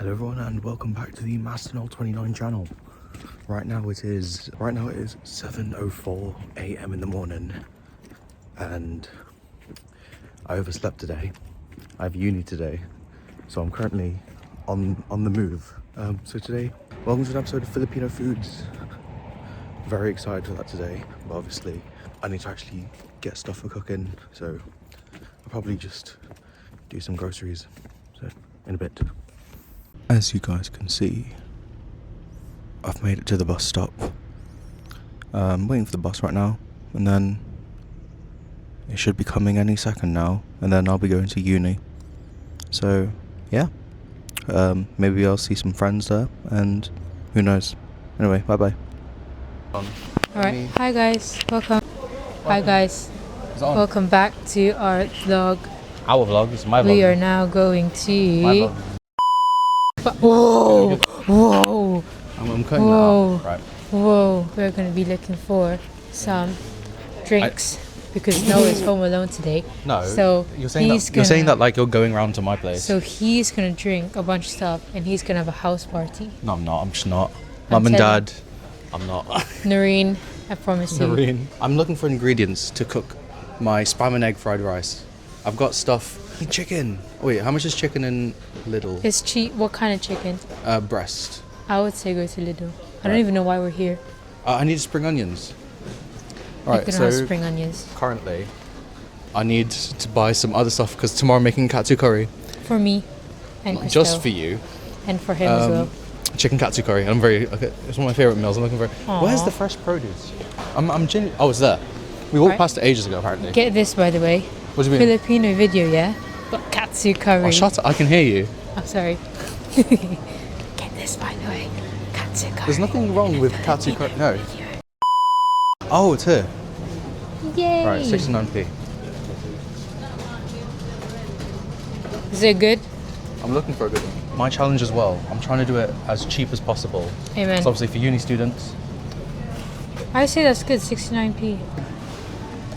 Hello everyone and welcome back to the MasterNoal29 channel. Right now it is 7:04 a.m. in the morning and I overslept today. I have uni today, so I'm currently on the move. So today, welcome to an episode of FilipYno Foods. Very excited for that today, but obviously I need to actually get stuff for cooking, so I'll probably just do some groceries. So in a bit. As you guys can see, I've made it to the bus stop. I'm waiting for the bus right now, and then it should be coming any second now, and then I'll be going to uni. So yeah, maybe I'll see some friends there, and who knows. Anyway, bye bye. Alright, hi guys, welcome. Hi guys, welcome back to our vlog. Our vlog, it's my vlog. We are now going to... My vlog. Whoa! Whoa! I'm cutting Whoa! that out. Right. Whoa! We're going to be looking for some drinks because Noah's home alone today. No, so you're saying that like you're going around to my place. So he's going to drink a bunch of stuff and he's going to have a house party. No, I'm not. I'm just not. Mum and Dad, I'm not. Noreen, I promise you. Noreen. I'm looking for ingredients to cook my spam and egg fried rice. I've got stuff. Chicken. Wait, how much is chicken in Lidl? It's cheap. What kind of chicken? Breast. I would say go to Lidl. I don't even know why we're here. I need spring onions. Alright, so have spring onions. Currently, I need to buy some other stuff because tomorrow I'm making katsu curry. For me and Christo. Just for you. And for him as well. Chicken katsu curry. It's one of my favorite meals. I'm looking for. Aww. Where's the fresh produce? Oh, it's there. We walked past it ages ago, apparently. Get this, by the way. What do you mean? FilipYno video, yeah? But katsu curry. Oh, shut up. I can hear you. I'm sorry. Get this, by the way. Katsu curry. There's nothing wrong with katsu curry. No. Oh, it's here. Yay! Right, 69p. Is it good? I'm looking for a good one. My challenge as well. I'm trying to do it as cheap as possible. Amen. So obviously for uni students. I say that's good, 69p.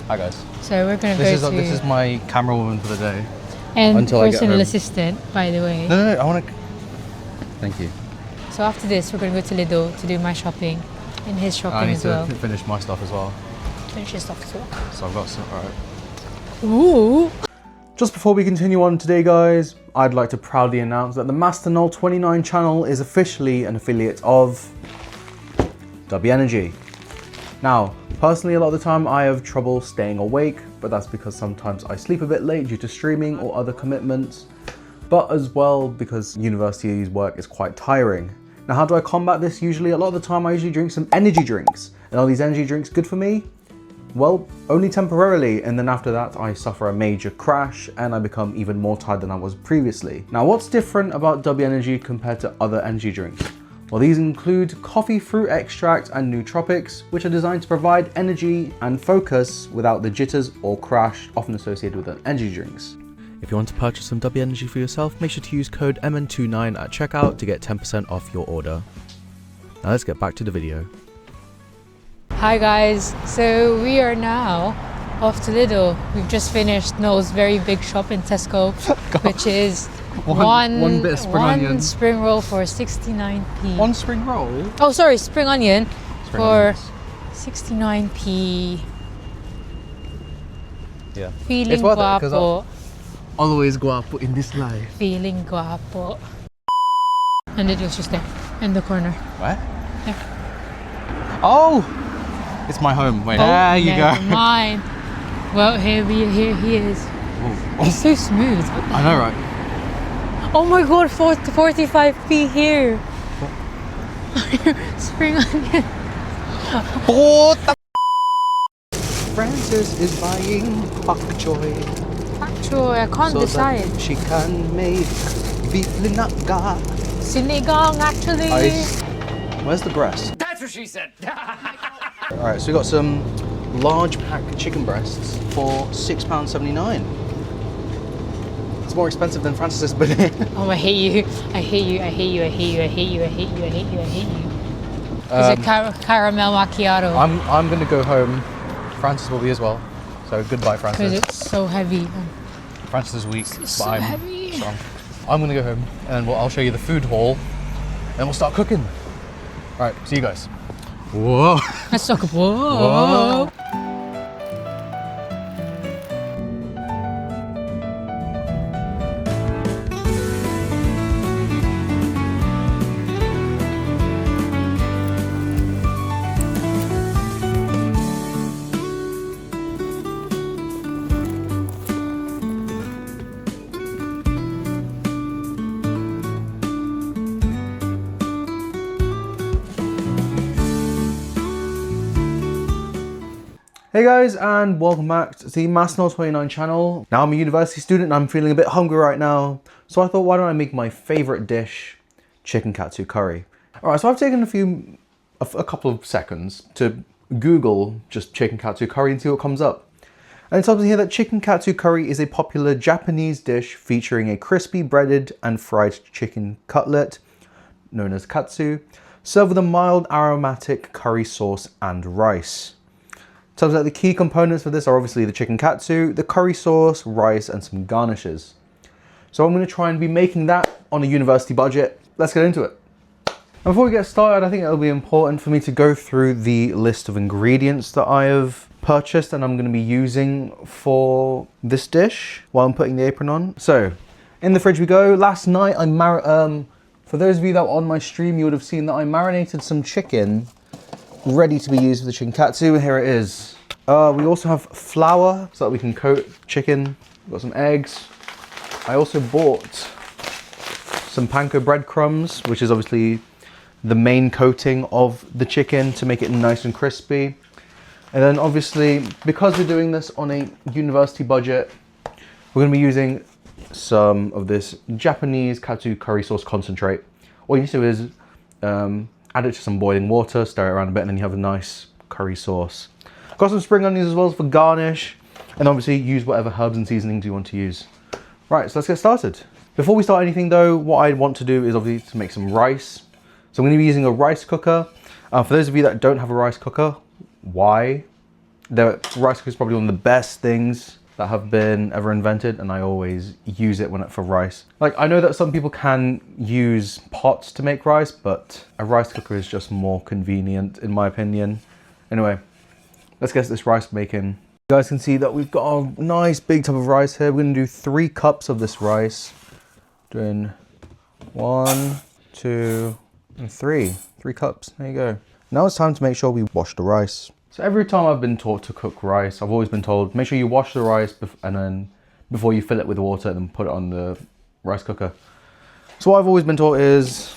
Hi guys. So we're gonna This is my camera woman for the day. And until I get personal home. assistant, by the way. No, I want to. Thank you. So after this, we're gonna go to Lidl to do my shopping and his shopping I need as well. to finish my stuff as well. Finish his stuff as well. So I've got some. All right. Ooh. Just before we continue on today, guys, I'd like to proudly announce that the MasterNoal29 channel is officially an affiliate of W Energy. Now, personally, a lot of the time I have trouble staying awake, but that's because sometimes I sleep a bit late due to streaming or other commitments, but as well because university's work is quite tiring. Now, how do I combat this? Usually, a lot of the time I usually drink some energy drinks. And are these energy drinks good for me? Well, only temporarily, and then after that I suffer a major crash and I become even more tired than I was previously. Now, what's different about W Energy compared to other energy drinks? Well, these include coffee fruit extract and nootropics, which are designed to provide energy and focus without the jitters or crash often associated with energy drinks. If you want to purchase some W Energy for yourself, make sure to use code MN29 at checkout to get 10% off your order. Now let's get back to the video. Hi guys, so we are now off to Lidl. We've just finished Noel's very big shop in Tesco, which is one bit of spring onion. spring roll for 69p. One spring roll? Oh, sorry, spring onion for onions. 69p. Yeah. Feeling It's worth it, 'cause guapo. Always guapo in this life. Feeling guapo. And it was just there, in the corner. Where? There. Oh! It's my home. Wait. Oh, there you never go. mind. Well, here he is. Ooh. It's so smooth. I know, right? Oh my god, 45p here. Spring onion. What the Frances is buying pak choy Actually, I can't so decide. that she can make beef linaga. Sinigang, actually. Where's the breast? That's what she said. Alright, so we got some large pack chicken breasts for £6.79. It's more expensive than Francis's banana. Oh, I hate you. I hate you. I hate you. I hate you. I hate you. I hate you. I hate you. I hate you. It's a caramel macchiato. I'm gonna go home. Francis will be as well. So goodbye, Because Francis. it's so heavy. Francis is weak, but so I'm heavy. strong. I'm gonna go home and I'll show you the food haul and we'll start cooking. All right, see you guys. Whoa. Let's talk. Whoa. Hey guys, and welcome back to the MasterNoal29 channel. Now I'm a university student and I'm feeling a bit hungry right now, so I thought, why don't I make my favorite dish, chicken katsu curry. All right, so I've taken a couple of seconds to Google just chicken katsu curry and see what comes up. And it tells me here that chicken katsu curry is a popular Japanese dish featuring a crispy breaded and fried chicken cutlet, known as katsu, served with a mild aromatic curry sauce and rice. Turns out the key components for this are obviously the chicken katsu, the curry sauce, rice, and some garnishes. So I'm going to try and be making that on a university budget. Let's get into it. And before we get started, I think it'll be important for me to go through the list of ingredients that I have purchased and I'm going to be using for this dish while I'm putting the apron on. So, in the fridge we go. Last night, for those of you that were on my stream, you would have seen that I marinated some chicken ready to be used for the chicken katsu. Here it is. We also have flour so that we can coat chicken. We've got some eggs. I also bought some panko breadcrumbs, which is obviously the main coating of the chicken to make it nice and crispy. And then obviously, because we're doing this on a university budget, we're going to be using some of this Japanese katsu curry sauce concentrate. All you need to do is add it to some boiling water, stir it around a bit, and then you have a nice curry sauce. Got some spring onions as well for garnish, and obviously use whatever herbs and seasonings you want to use. Right, so let's get started. Before we start anything though, what I want to do is obviously to make some rice. So I'm going to be using a rice cooker. For those of you that don't have a rice cooker, why? The rice cooker is probably one of the best things that have been ever invented, and I always use it for rice. Like, I know that some people can use pots to make rice, but a rice cooker is just more convenient in my opinion. Anyway, let's get this rice making. You guys can see that we've got a nice big tub of rice here. We're gonna do 3 cups of this rice. Doing 1, 2, and 3. 3 cups, there you go. Now it's time to make sure we wash the rice. So every time I've been taught to cook rice, I've always been told, make sure you wash the rice and then before you fill it with water and then put it on the rice cooker. So what I've always been taught is,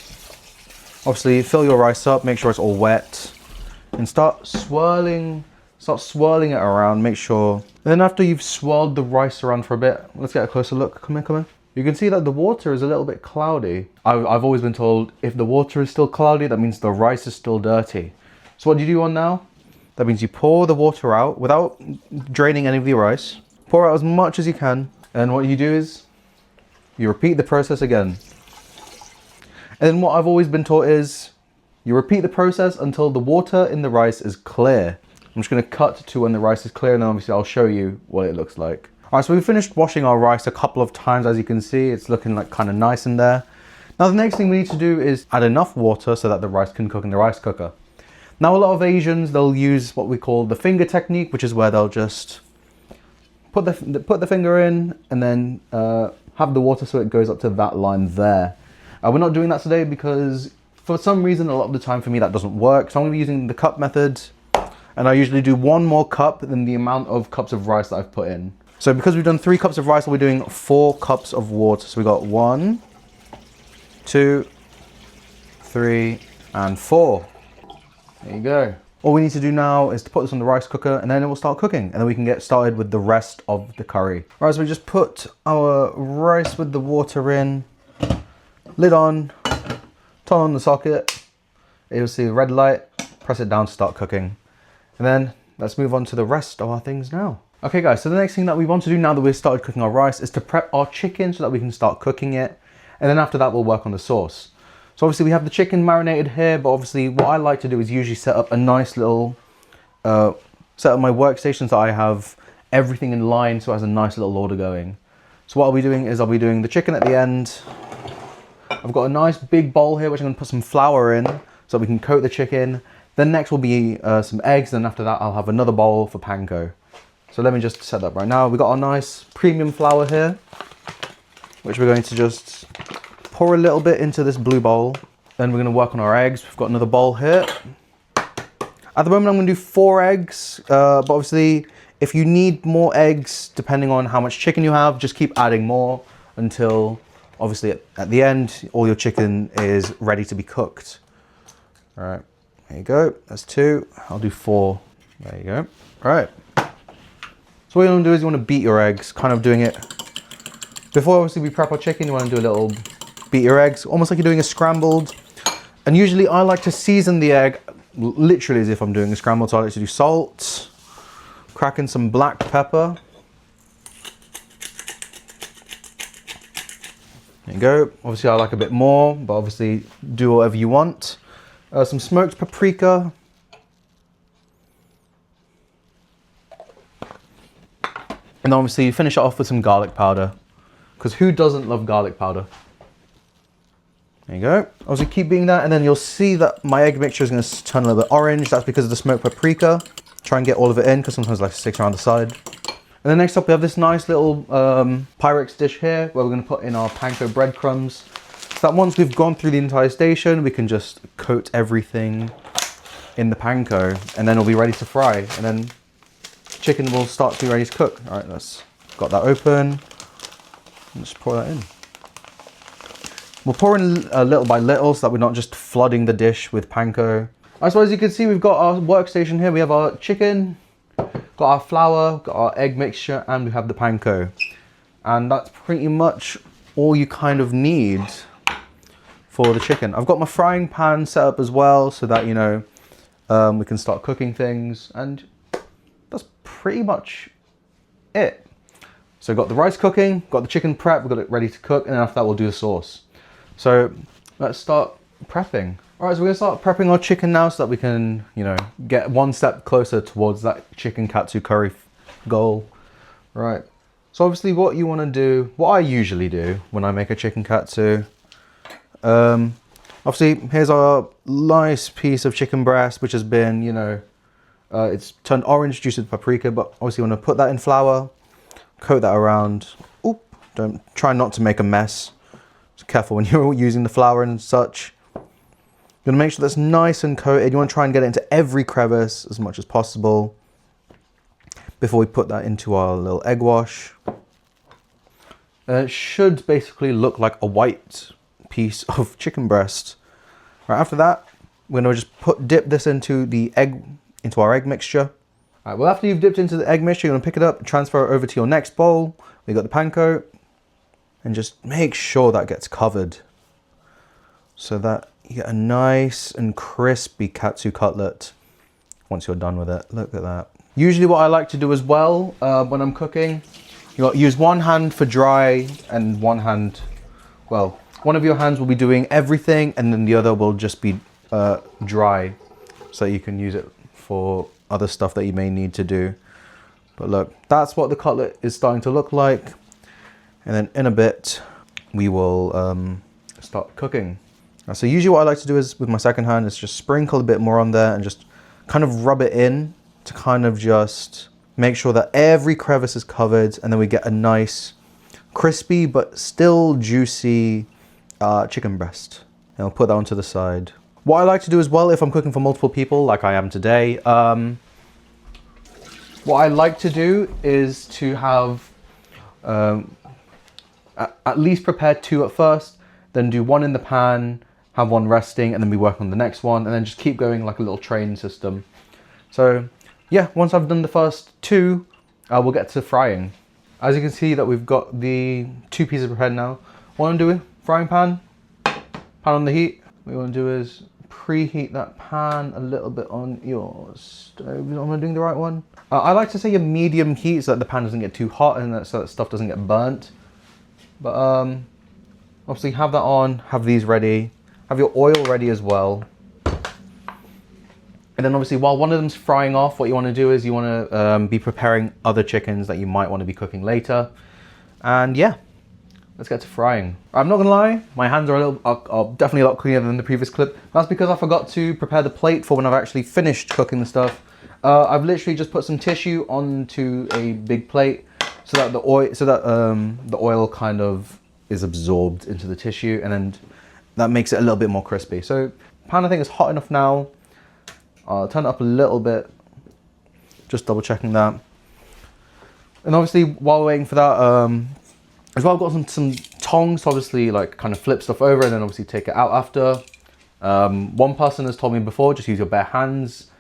obviously fill your rice up, make sure it's all wet, and start swirling it around, make sure. And then after you've swirled the rice around for a bit, let's get a closer look, come in. You can see that the water is a little bit cloudy. I've always been told, if the water is still cloudy, that means the rice is still dirty. So what do you do on now? That means you pour the water out without draining any of the rice. Pour out as much as you can. And what you do is you repeat the process again. And then what I've always been taught is you repeat the process until the water in the rice is clear. I'm just going to cut to when the rice is clear, and then obviously I'll show you what it looks like. All right, so we've finished washing our rice a couple of times. As you can see, it's looking like kind of nice in there. Now the next thing we need to do is add enough water so that the rice can cook in the rice cooker. Now a lot of Asians, they'll use what we call the finger technique, which is where they'll just put the finger in and then have the water so it goes up to that line there. We're not doing that today because for some reason, a lot of the time for me, that doesn't work. So I'm going to be using the cup method, and I usually do 1 more cup than the amount of cups of rice that I've put in. So because we've done 3 cups of rice, we're doing 4 cups of water. So we got 1, 2, 3, and 4. There you go. All we need to do now is to put this on the rice cooker, and then it will start cooking, and then we can get started with the rest of the curry. Right, so we just put our rice with the water in, lid on, turn on the socket, you'll see the red light, press it down to start cooking. And then let's move on to the rest of our things now. Okay guys, so the next thing that we want to do now that we've started cooking our rice is to prep our chicken so that we can start cooking it. And then after that, we'll work on the sauce. So obviously we have the chicken marinated here, but obviously what I like to do is usually set up a nice little, set up my workstation so I have everything in line so it has a nice little order going. So what I'll be doing is I'll be doing the chicken at the end. I've got a nice big bowl here which I'm going to put some flour in so we can coat the chicken. Then next will be some eggs, and after that I'll have another bowl for panko. So let me just set that up right now. We've got our nice premium flour here, which we're going to just pour a little bit into this blue bowl. Then we're going to work on our eggs. We've got another bowl here. At the moment I'm going to do 4 eggs, but obviously if you need more eggs, depending on how much chicken you have, just keep adding more until obviously at the end, all your chicken is ready to be cooked. All right, there you go. That's 2. I'll do 4. There you go. All right. So what you want to do is you want to beat your eggs, kind of doing it. Before obviously we prep our chicken, you want to do a little beat your eggs, almost like you're doing a scrambled. And usually I like to season the egg literally as if I'm doing a scrambled. So I like to do salt, crack in some black pepper. There you go. Obviously I like a bit more, but obviously do whatever you want. Some smoked paprika. And obviously you finish it off with some garlic powder, because who doesn't love garlic powder? There you go. Obviously keep beating that, and then you'll see that my egg mixture is going to turn a little bit orange. That's because of the smoked paprika. Try and get all of it in, because sometimes it like sticks around the side. And then next up we have this nice little Pyrex dish here, where we're going to put in our panko breadcrumbs. So that once we've gone through the entire station, we can just coat everything in the panko, and then it'll be ready to fry. And then chicken will start to be ready to cook. All right, let's got that open. Let's pour that in. We'll pour in little by little so that we're not just flooding the dish with panko. I suppose you can see we've got our workstation here. We have our chicken, got our flour, got our egg mixture, and we have the panko. And that's pretty much all you kind of need for the chicken. I've got my frying pan set up as well so that, you know, we can start cooking things, and that's pretty much it. So got the rice cooking, got the chicken prep, we've got it ready to cook, and then after that we'll do the sauce. So let's start prepping. All right, so we're gonna start prepping our chicken now so that we can, you know, get one step closer towards that chicken katsu curry goal. Right, so obviously what you wanna do, what I usually do when I make a chicken katsu, obviously here's our nice piece of chicken breast, which has been, you know, it's turned orange due to the paprika, but obviously you wanna put that in flour, coat that around. Oop, don't try not to make a mess. Just careful when you're using the flour and such. You want to make sure that's nice and coated. You want to try and get it into every crevice as much as possible before we put that into our little egg wash. It should basically look like a white piece of chicken breast. Right, after that, we're going to just dip this into our egg mixture. All right, well, after you've dipped into the egg mixture, you're going to pick it up, transfer it over to your next bowl. We got the panko, and just make sure that gets covered so that you get a nice and crispy katsu cutlet once you're done with it. Look at that. Usually what I like to do as well when I'm cooking, you got use one hand for dry and one hand, well, one of your hands will be doing everything and then the other will just be dry, so you can use it for other stuff that you may need to do. But look, that's what the cutlet is starting to look like. And then in a bit, we will start cooking. So usually what I like to do is with my second hand is just sprinkle a bit more on there and just kind of rub it in to kind of just make sure that every crevice is covered, and then we get a nice crispy but still juicy chicken breast. And I'll put that onto the side. What I like to do as well if I'm cooking for multiple people like I am today, what I like to do is to have at least prepare 2 at first, then do 1 in the pan, have 1 resting, and then we work on the next one, and then just keep going like a little train system. So yeah, once I've done the first 2, we'll get to frying. As you can see that we've got the 2 pieces prepared now. What I'm doing, frying pan on the heat. What you want to do is preheat that pan a little bit on your stove. Am I doing the right one? I like to say a medium heat so that the pan doesn't get too hot and so that stuff doesn't get burnt. But obviously have that on, have these ready, have your oil ready as well. And then obviously while one of them's frying off, what you want to do is you want to be preparing other chickens that you might want to be cooking later. And yeah, let's get to frying. I'm not gonna lie, my hands are definitely a lot cleaner than the previous clip. That's because I forgot to prepare the plate for when I've actually finished cooking the stuff. I've literally just put some tissue onto a big plate so that the oil kind of is absorbed into the tissue, and then that makes it a little bit more crispy. So pan, I think, is hot enough now. I'll turn it up a little bit, just double checking that. And obviously while we're waiting for that, as well, I've got some tongs to obviously like kind of flip stuff over and then obviously take it out after. One person has told me before, just use your bare hands.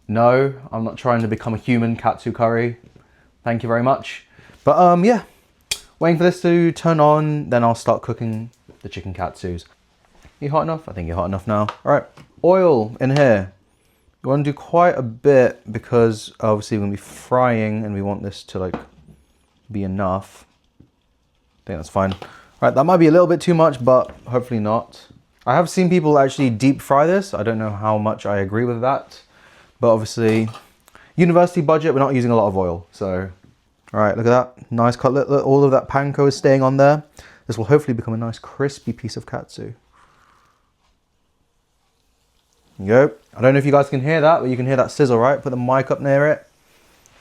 No, I'm not trying to become a human katsu curry. Thank you very much. But yeah, waiting for this to turn on, then I'll start cooking the chicken katsus. You hot enough? I think you're hot enough now. All right, oil in here. You want to do quite a bit because obviously we're gonna be frying and we want this to like be enough. I think that's fine. All right, that might be a little bit too much, but hopefully not. I have seen people actually deep fry this. I don't know how much I agree with that, but obviously university budget, we're not using a lot of oil. So, all right, look at that. Nice cutlet. Look, all of that panko is staying on there. This will hopefully become a nice crispy piece of katsu. There you go. I don't know if you guys can hear that, but you can hear that sizzle, right? Put the mic up near it.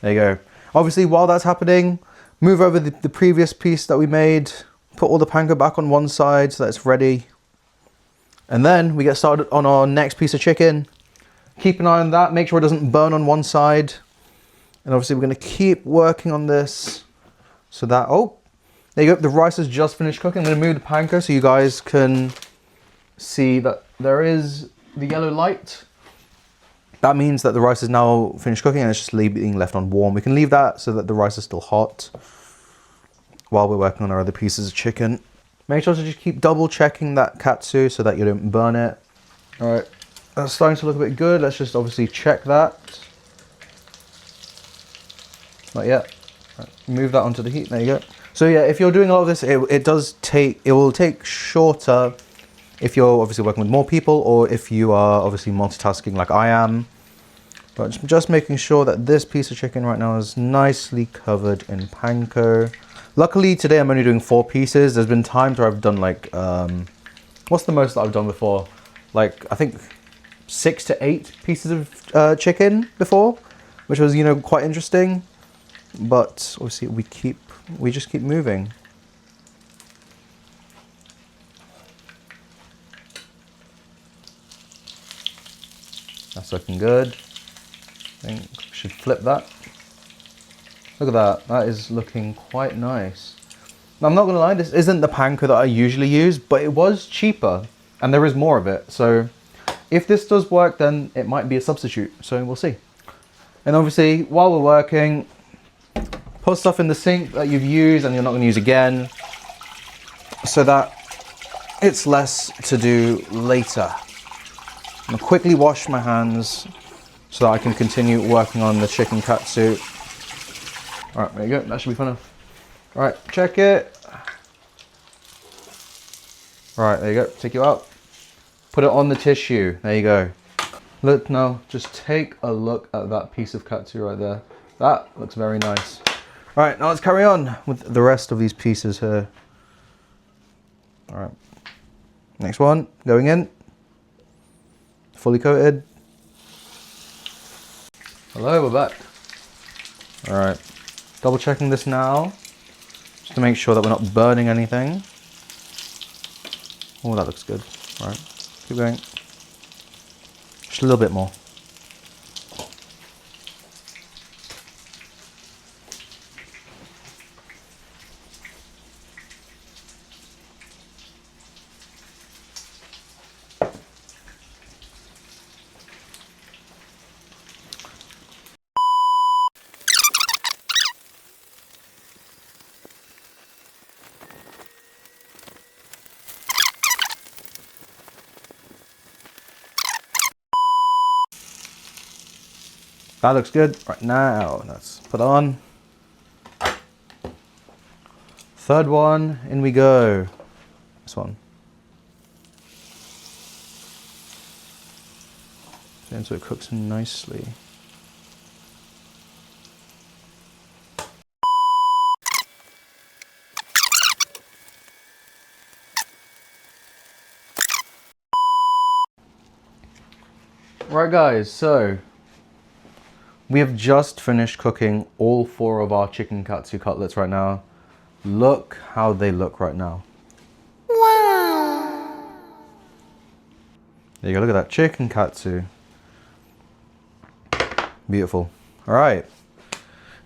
There you go. Obviously, while that's happening, move over the previous piece that we made, put all the panko back on one side so that it's ready. And then we get started on our next piece of chicken. Keep an eye on that, make sure it doesn't burn on one side. And obviously we're gonna keep working on this so that, oh, there you go, the rice has just finished cooking. I'm gonna move the panko so you guys can see that there is the yellow light. That means that the rice is now finished cooking and it's just being left on warm. We can leave that so that the rice is still hot while we're working on our other pieces of chicken. Make sure to just keep double checking that katsu so that you don't burn it. All right, that's starting to look a bit good. Let's just obviously check that. Not yet. Right, move that onto the heat, there you go. So yeah, if you're doing a lot of this, it will take shorter if you're obviously working with more people or if you are obviously multitasking like I am. But just making sure that this piece of chicken right now is nicely covered in panko. Luckily today I'm only doing 4 pieces. There's been times where I've done like, what's the most that I've done before? Like I think 6 to 8 pieces of chicken before, which was, you know, quite interesting. But obviously we just keep moving. That's looking good. I think we should flip that. Look at that, that is looking quite nice. Now, I'm not gonna lie, this isn't the panko that I usually use, but it was cheaper and there is more of it. So if this does work, then it might be a substitute. So we'll see. And obviously while we're working, put stuff in the sink that you've used and you're not gonna use again so that it's less to do later. I'm gonna quickly wash my hands so that I can continue working on the chicken katsu. All right, there you go, that should be fun enough. All right, check it. All right, there you go, take you out. Put it on the tissue, there you go. Look now, just take a look at that piece of katsu right there. That looks very nice. All right, now let's carry on with the rest of these pieces here. All right, next one, going in. Fully coated. Hello, we're back. All right, double checking this now, just to make sure that we're not burning anything. Oh, that looks good. All right, keep going. Just a little bit more. That looks good. Right now, let's put on. Third one, in we go. This one. And so it cooks nicely. Right guys, so we have just finished cooking all 4 of our chicken katsu cutlets right now. Look how they look right now. Wow! There you go, look at that chicken katsu. Beautiful. All right.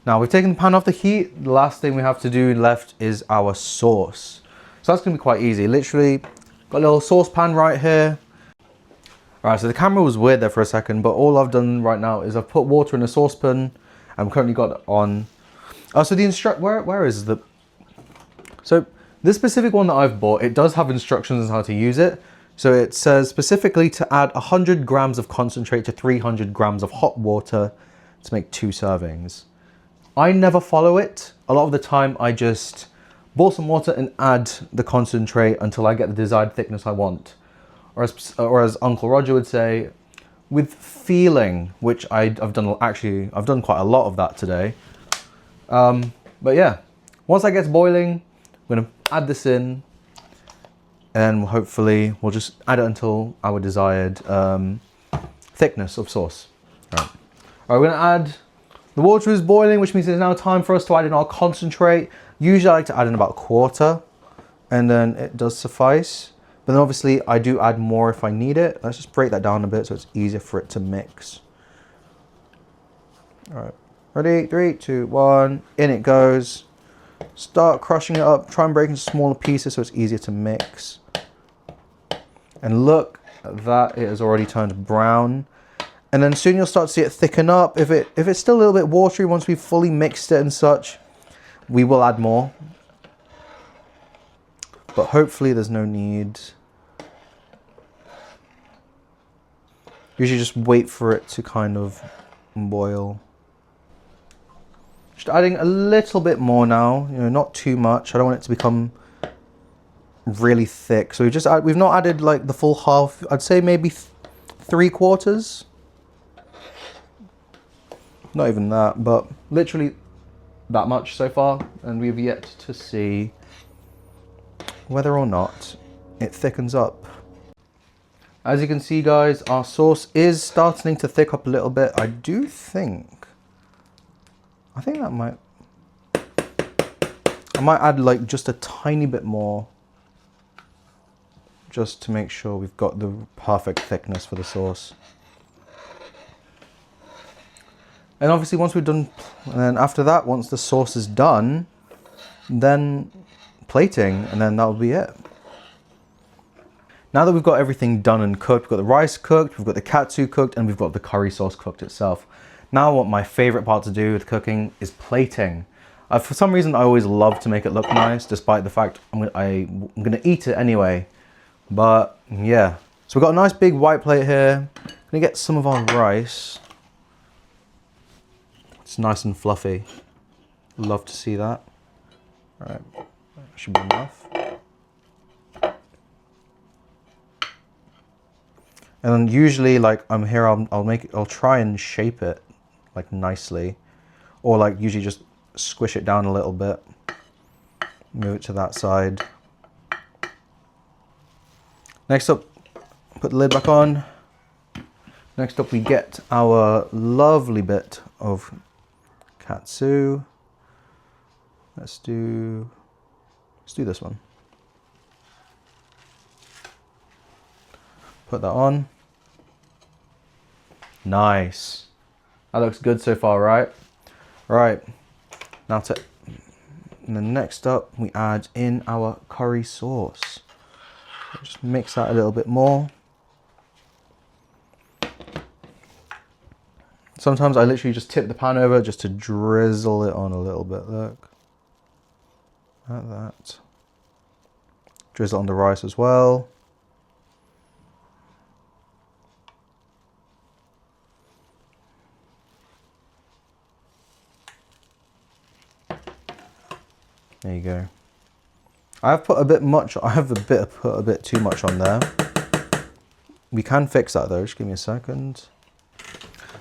Now we've taken the pan off the heat. The last thing we have to do left is our sauce. So that's gonna be quite easy. Literally got a little saucepan right here. All right, so the camera was weird there for a second, but all I've done right now is I've put water in a saucepan. I'm currently got it on. So the where is the, so this specific one that I've bought, it does have instructions on how to use it. So it says specifically to add 100 grams of concentrate to 300 grams of hot water to make 2 servings. I never follow it. A lot of the time I just boil some water and add the concentrate until I get the desired thickness I want. Or as Uncle Roger would say, with feeling, which I've done quite a lot of that today. But yeah, once that gets boiling, I'm gonna add this in, and hopefully we'll just add it until our desired thickness of sauce. All right, we're gonna add, the water is boiling, which means it's now time for us to add in our concentrate. Usually I like to add in about 1/4, and then it does suffice. But then obviously I do add more if I need it. Let's just break that down a bit so it's easier for it to mix. All right, ready? 3, 2, 1, in it goes. Start crushing it up, try and break into smaller pieces so it's easier to mix. And look at that, it has already turned brown. And then soon you'll start to see it thicken up. If it's still a little bit watery once we've fully mixed it and such, we will add more. But hopefully there's no need. Usually just wait for it to kind of boil. Just adding a little bit more now, you know, not too much. I don't want it to become really thick. So we've not added like the full half. I'd say maybe 3/4. Not even that, but literally that much so far. And we've yet to see whether or not it thickens up. As you can see guys, our sauce is starting to thick up a little bit. I think that I might add like just a tiny bit more, just to make sure we've got the perfect thickness for the sauce. And obviously once we're done, and then after that, once the sauce is done, then plating, and then that'll be it. Now that we've got everything done and cooked, we've got the rice cooked, we've got the katsu cooked, and we've got the curry sauce cooked itself. Now what my favorite part to do with cooking is plating. For some reason I always love to make it look nice, despite the fact I'm gonna eat it anyway. But yeah, so we've got a nice big white plate here. I'm gonna get some of our rice. It's nice and fluffy. Love to see that. All right, that should be enough. And then usually, like I'm here, I'll try and shape it like nicely, or like usually just squish it down a little bit. Move it to that side. Next up, put the lid back on. Next up, we get our lovely bit of katsu. Let's do this one. Put that on. Nice. That looks good so far, right? Right. Now and then next up, we add in our curry sauce. Just mix that a little bit more. Sometimes I literally just tip the pan over just to drizzle it on a little bit. Look. Like that. Drizzle on the rice as well. There you go. I've put a bit much. I have put a bit too much on there. We can fix that though. Just give me a second.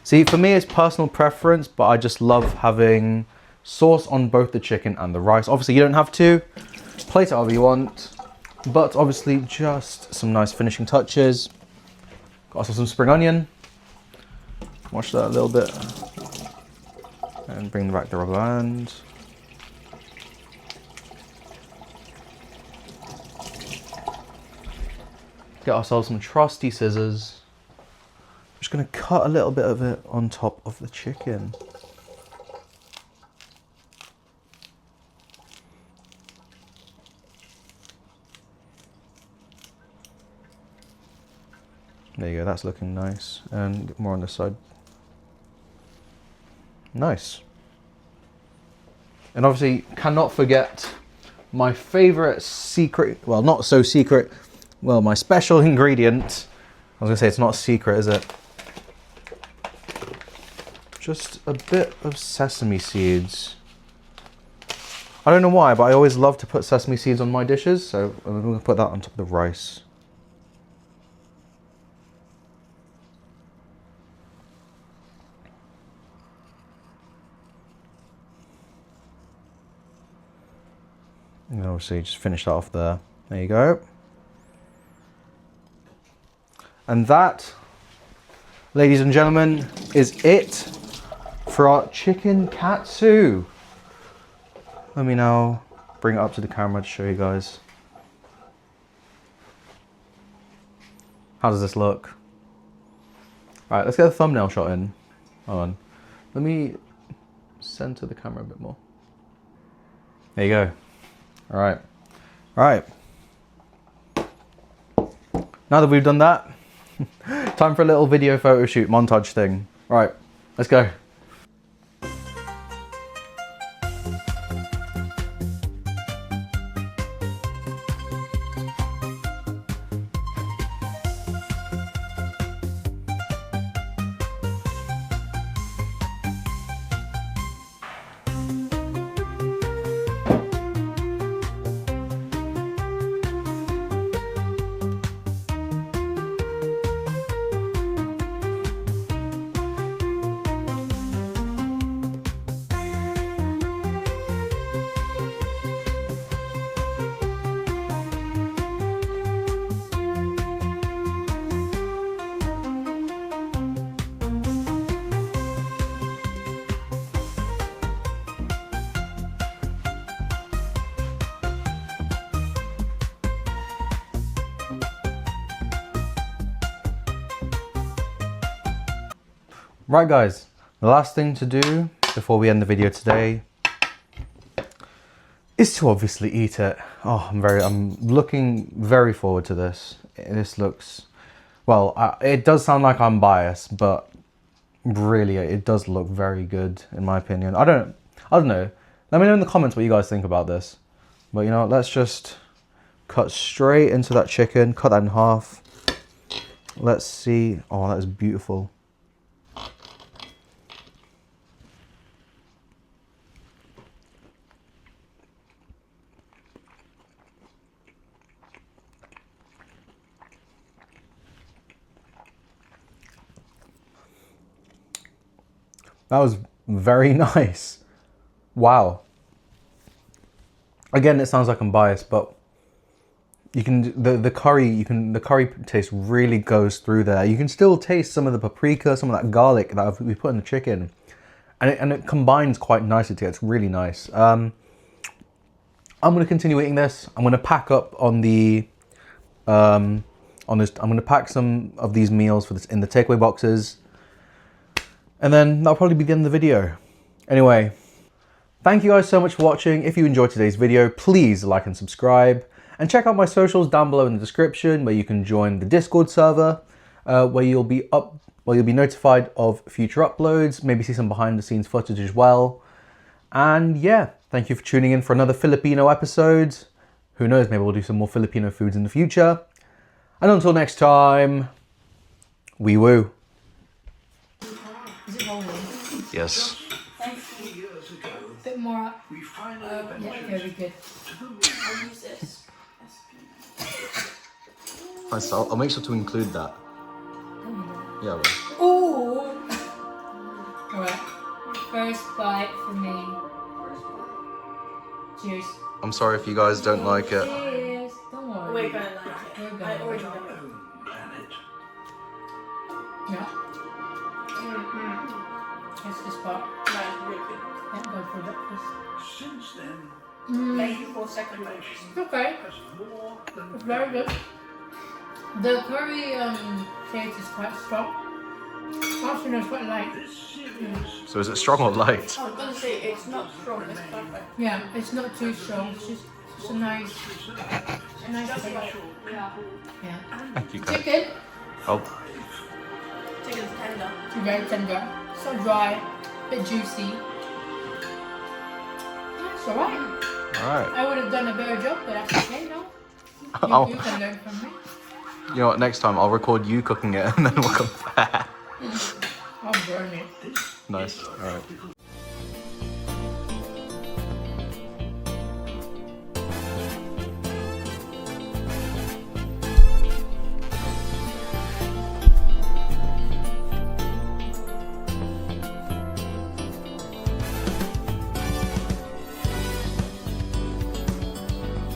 See, for me, it's personal preference, but I just love having sauce on both the chicken and the rice. Obviously, you don't have to. Plate it however you want, but obviously, just some nice finishing touches. Got also some spring onion. Wash that a little bit. And bring back the rubber band. Get ourselves some trusty scissors. I'm just going to cut a little bit of it on top of the chicken. There you go, that's looking nice. And more on this side. Nice. And obviously, cannot forget my favorite secret, well, not so secret, well, my special ingredient. I was gonna say it's not secret, is it? Just a bit of sesame seeds. I don't know why, but I always love to put sesame seeds on my dishes, so I'm gonna put that on top of the rice. And obviously just finish that off there. There you go. And that, ladies and gentlemen, is it for our chicken katsu. Let me now bring it up to the camera to show you guys. How does this look? All right, let's get a thumbnail shot in. Hold on. Let me center the camera a bit more. There you go. All right. All right. Now that we've done that, time for a little video photo shoot montage thing. All right, let's go. Right guys, the last thing to do before we end the video today is to obviously eat it. Oh, I'm looking very forward to this. This looks, well, it does sound like I'm biased, but really it does look very good in my opinion. I don't know. Let me know in the comments what you guys think about this. But you know, let's just cut straight into that chicken, cut that in half. Let's see. Oh, that is beautiful. That was very nice. Wow. Again, it sounds like I'm biased, but you can the curry taste really goes through there. You can still taste some of the paprika, some of that garlic that we put in the chicken, and it combines quite nicely together. It's really nice. I'm gonna continue eating this. I'm gonna pack up on the I'm gonna pack some of these meals for this in the takeaway boxes. And then that'll probably be the end of the video. Anyway, thank you guys so much for watching. If you enjoyed today's video, please like and subscribe. And check out my socials down below in the description where you can join the Discord server, where you'll be notified of future uploads, maybe see some behind the scenes footage as well. And yeah, thank you for tuning in for another FilipYno episode. Who knows, maybe we'll do some more Filipino foods in the future. And until next time, we woo. Is it rolling? Yes. Thanks. A bit more up. Yeah, very good. I'll use this. Fine, so I'll make sure to include that. Yeah. Well. Ooh! Alright. First bite for me. Cheers. I'm sorry if you guys don't like it. Cheers. Don't worry. We're gonna like it. We're gonna like it. Yeah. It's this part. No, it's really good. Yeah, go for breakfast. Since then, Thank you for second rate. Okay, has more than it's very good. The curry taste is quite strong. Actually, it's quite light. this series. So is it strong or light? I was going to say it's not strong, it's perfect. Yeah, it's not too strong. It's just a nice Just taste. right. Yeah. Yeah. Thank you, guys. Chicken, Oh, Chicken's tender. very tender. So dry, bit juicy. That's alright. alright. I would have done a better job, but that's okay, no? Oh. You can learn from me. You know what, next time I'll record you cooking it and then we'll compare. I'll burn it. Nice, alright.